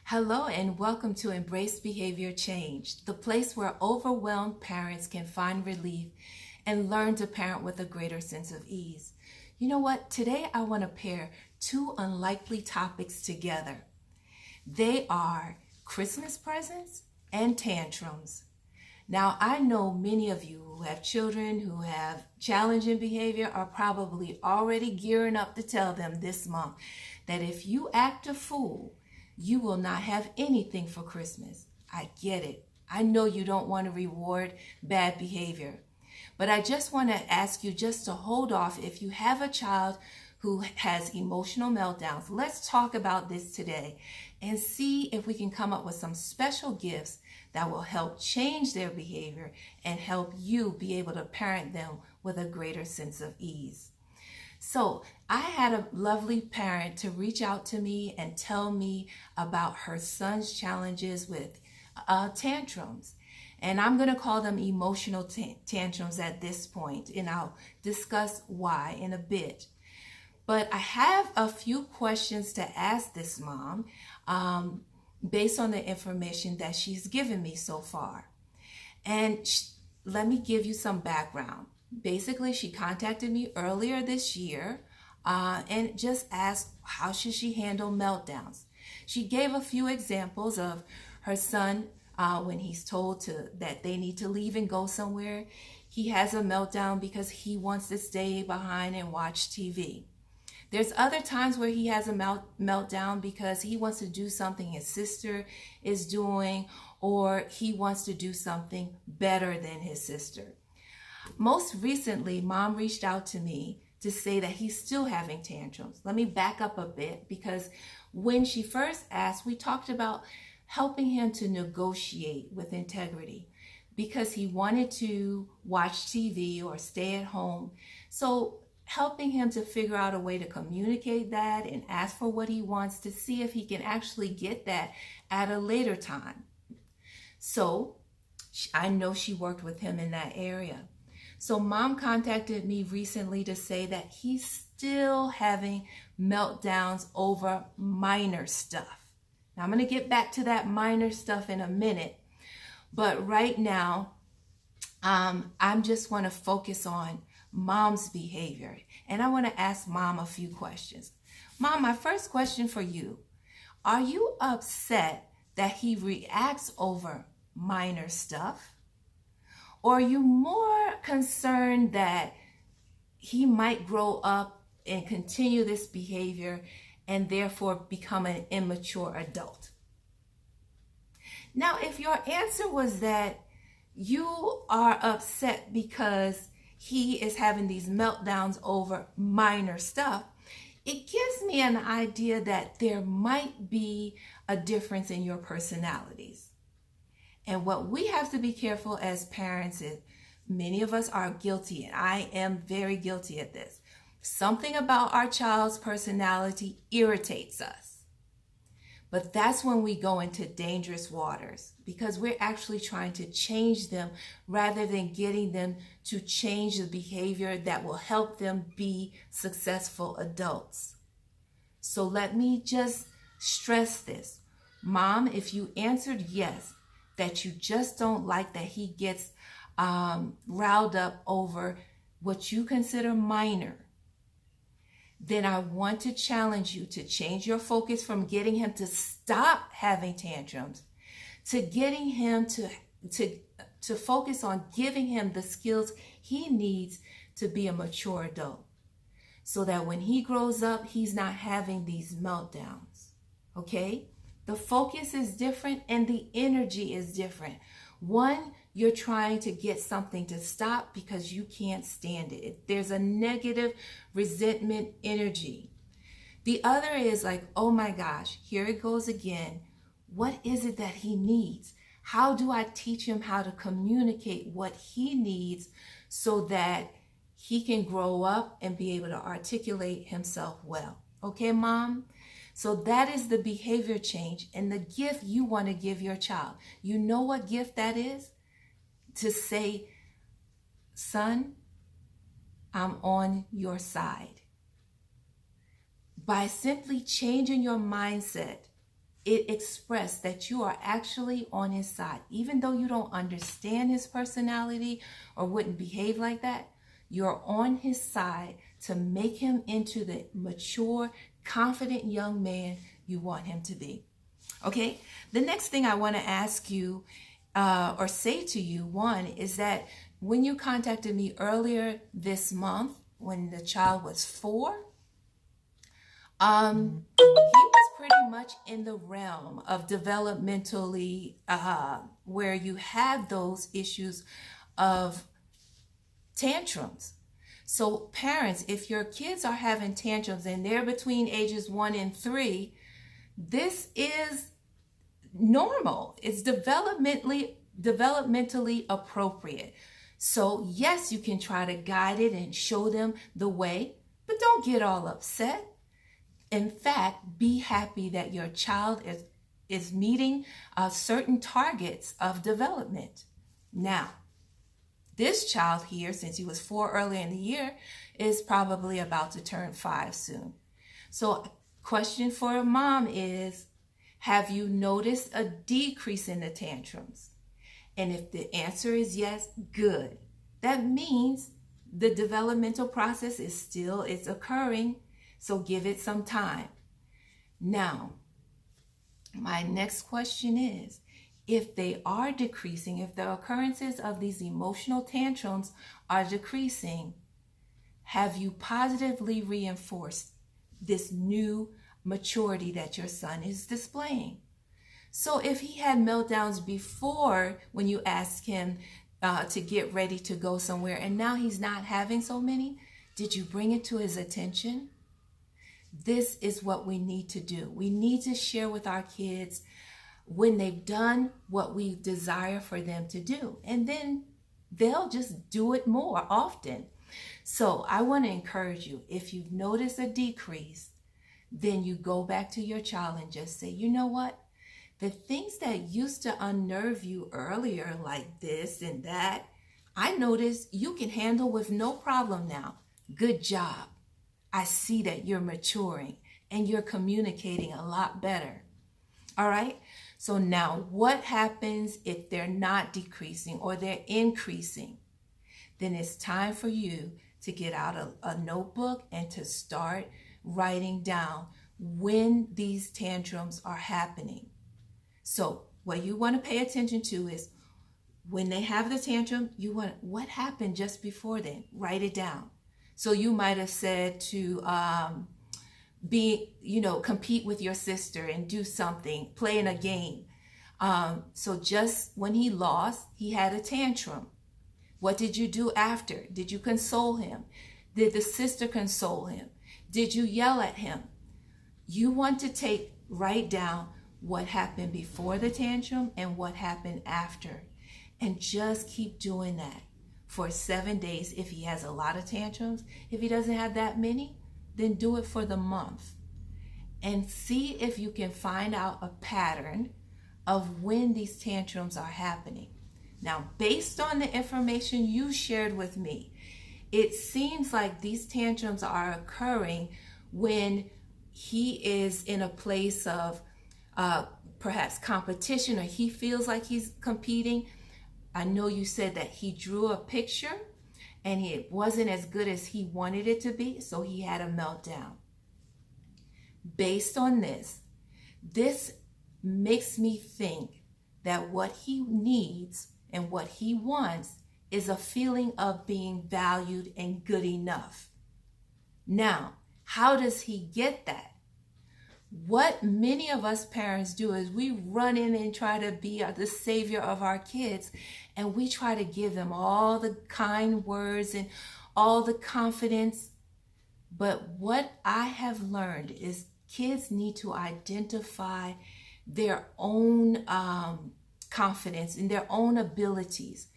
Hello and welcome to Embrace Behavior Change, the place where overwhelmed parents can find relief and learn to parent with a greater sense of ease. You know what? Today I want to pair two unlikely topics together. They are Christmas presents and tantrums. Now, I know many of you who have children who have challenging behavior are probably already gearing up to tell them this month that if you act a fool, you will not have anything for Christmas. I get it. I know you don't want to reward bad behavior. But I just want to ask you just to hold off if you have a child who has emotional meltdowns. Let's talk about this today and see if we can come up with some special gifts that will help change their behavior and help you be able to parent them with a greater sense of ease. So I had a lovely parent to reach out to me and tell me about her son's challenges with tantrums. And I'm going to call them emotional tantrums at this point, and I'll discuss why in a bit. But I have a few questions to ask this mom based on the information that she's given me so far. And let me give you some background. Basically, she contacted me earlier this year and just asked how should she handle meltdowns. She gave a few examples of her son when he's told that they need to leave and go somewhere. He has a meltdown because he wants to stay behind and watch TV. There's other times where he has a meltdown because he wants to do something his sister is doing, or he wants to do something better than his sister. Most recently, mom reached out to me to say that he's still having tantrums. Let me back up a bit, because when she first asked, we talked about helping him to negotiate with integrity because he wanted to watch TV or stay at home. So helping him to figure out a way to communicate that and ask for what he wants to see if he can actually get that at a later time. So I know she worked with him in that area. So mom contacted me recently to say that he's still having meltdowns over minor stuff. Now I'm going to get back to that minor stuff in a minute, but right now I just want to focus on mom's behavior, and I want to ask mom a few questions. Mom, my first question for you: are you upset that he reacts over minor stuff? Or are you more concerned that he might grow up and continue this behavior and therefore become an immature adult? Now, if your answer was that you are upset because he is having these meltdowns over minor stuff, it gives me an idea that there might be a difference in your personalities. And what we have to be careful as parents is, many of us are guilty, and I am very guilty at this. Something about our child's personality irritates us. But that's when we go into dangerous waters, because we're actually trying to change them rather than getting them to change the behavior that will help them be successful adults. So let me just stress this. Mom, if you answered yes, that you just don't like that he gets riled up over what you consider minor, then I want to challenge you to change your focus from getting him to stop having tantrums to getting him to focus on giving him the skills he needs to be a mature adult, so that when he grows up, he's not having these meltdowns. Okay? The focus is different and the energy is different. One, you're trying to get something to stop because you can't stand it. There's a negative resentment energy. The other is like, oh my gosh, here it goes again. What is it that he needs? How do I teach him how to communicate what he needs so that he can grow up and be able to articulate himself well? Okay, mom? So that is the behavior change and the gift you want to give your child. You know what gift that is? To say, son, I'm on your side. By simply changing your mindset it expressed that you are actually on his side. Even though you don't understand his personality or wouldn't behave like that, you're on his side to make him into the mature, confident young man you want him to be. Okay, the next thing I want to ask you or say to you, one, is that when you contacted me earlier this month, when the child was 4, he was pretty much in the realm of developmentally where you have those issues of tantrums. So parents, if your kids are having tantrums and they're between ages 1 and 3, this is normal. It's developmentally appropriate. So yes, you can try to guide it and show them the way, but don't get all upset. In fact, be happy that your child is meeting certain targets of development. Now, this child here, since he was 4 earlier in the year, is probably about to turn 5 soon. So question for a mom is, have you noticed a decrease in the tantrums? And if the answer is yes, good. That means the developmental process it's occurring, so give it some time. Now, my next question is, if they are decreasing, if the occurrences of these emotional tantrums are decreasing, have you positively reinforced this new maturity that your son is displaying? So if he had meltdowns before when you asked him to get ready to go somewhere, and now he's not having so many, did you bring it to his attention? This is what we need to do. We need to share with our kids when they've done what we desire for them to do, and then they'll just do it more often. So I want to encourage you, if you've noticed a decrease, then you go back to your child and just say, you know what? The things that used to unnerve you earlier, like this and that, I notice you can handle with no problem now. Good job. I see that you're maturing and you're communicating a lot better. All right? So now what happens if they're not decreasing or they're increasing? Then it's time for you to get out a notebook and to start writing down when these tantrums are happening. So what you want to pay attention to is when they have the tantrum, what happened just before then? Write it down. So you might have said to compete with your sister and do something, play in a game. So just when he lost, he had a tantrum. What did you do after? Did you console him? Did the sister console him? Did you yell at him? You want to write down what happened before the tantrum and what happened after. And just keep doing that for 7 days if he has a lot of tantrums. If he doesn't have that many, then do it for the month. And see if you can find out a pattern of when these tantrums are happening. Now, based on the information you shared with me, it seems like these tantrums are occurring when he is in a place of perhaps competition, or he feels like he's competing. I know you said that he drew a picture and it wasn't as good as he wanted it to be, so he had a meltdown. Based on this makes me think that what he needs and what he wants is a feeling of being valued and good enough. Now, how does he get that? What many of us parents do is we run in and try to be the savior of our kids, and we try to give them all the kind words and all the confidence. But what I have learned is kids need to identify their own confidence in their own abilities.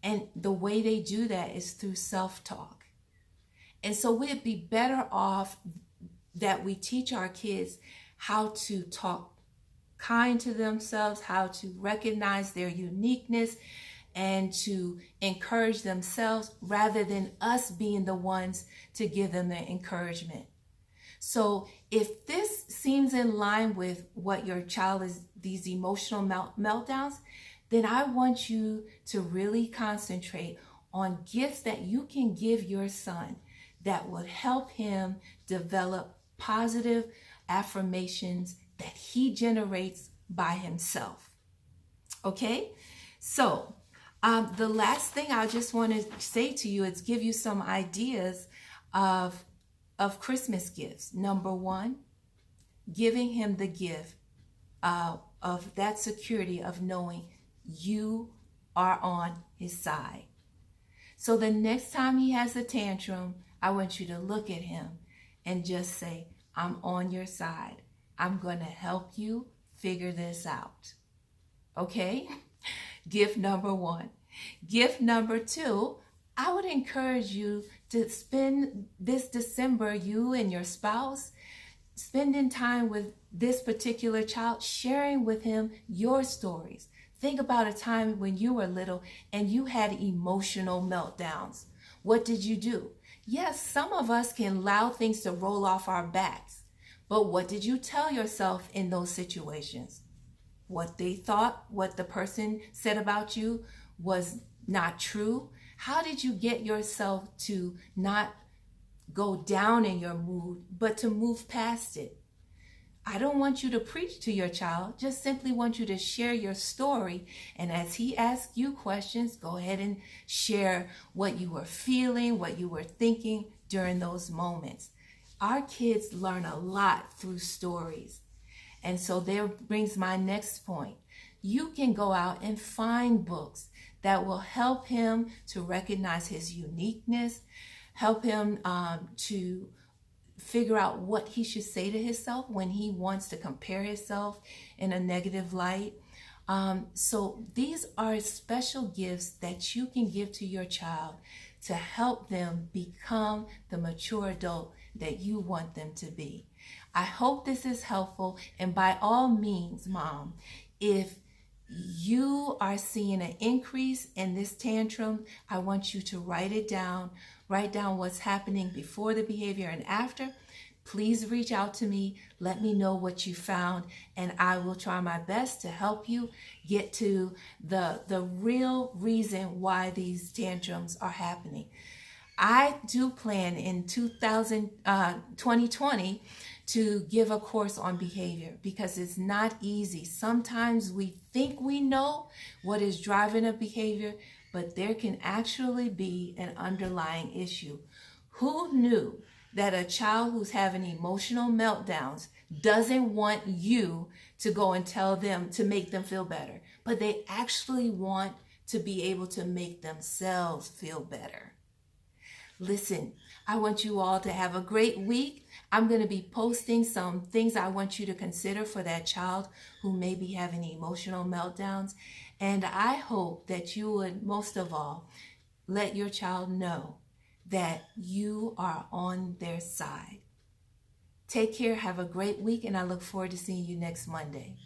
And the way they do that is through self-talk. And so we'd be better off that we teach our kids how to talk kind to themselves, how to recognize their uniqueness, and to encourage themselves rather than us being the ones to give them the encouragement. So if this seems in line with what your child is, these emotional meltdowns, then I want you to really concentrate on gifts that you can give your son that would help him develop positive affirmations that he generates by himself. Okay? So, the last thing I just want to say to you is give you some ideas of Christmas gifts. Number one, giving him the gift of that security of knowing you are on his side. So the next time he has a tantrum, I want you to look at him and just say, I'm on your side. I'm going to help you figure this out. Okay? Gift number one. Gift number two, I would encourage you to spend this December, you and your spouse, spending time with this particular child, sharing with him your stories. Think about a time when you were little and you had emotional meltdowns. What did you do? Yes, some of us can allow things to roll off our backs. But what did you tell yourself in those situations? What they thought, what the person said about you was not true? How did you get yourself to not go down in your mood, but to move past it? I don't want you to preach to your child, just simply want you to share your story. And as he asks you questions, go ahead and share what you were feeling, what you were thinking during those moments. Our kids learn a lot through stories. And so there brings my next point. You can go out and find books that will help him to recognize his uniqueness, help him to figure out what he should say to himself when he wants to compare himself in a negative light. So these are special gifts that you can give to your child to help them become the mature adult that you want them to be. I hope this is helpful. And by all means, Mom, if you are seeing an increase in this tantrum, I want you to write it down. Write down what's happening before the behavior and after. Please reach out to me. Let me know what you found, and I will try my best to help you get to the real reason why these tantrums are happening. I do plan in 2020 to give a course on behavior because it's not easy. Sometimes we think we know what is driving a behavior, but there can actually be an underlying issue. Who knew that a child who's having emotional meltdowns doesn't want you to go and tell them to make them feel better, but they actually want to be able to make themselves feel better? Listen, I want you all to have a great week. I'm going to be posting some things I want you to consider for that child who may be having emotional meltdowns. And I hope that you would, most of all, let your child know that you are on their side. Take care, have a great week, and I look forward to seeing you next Monday.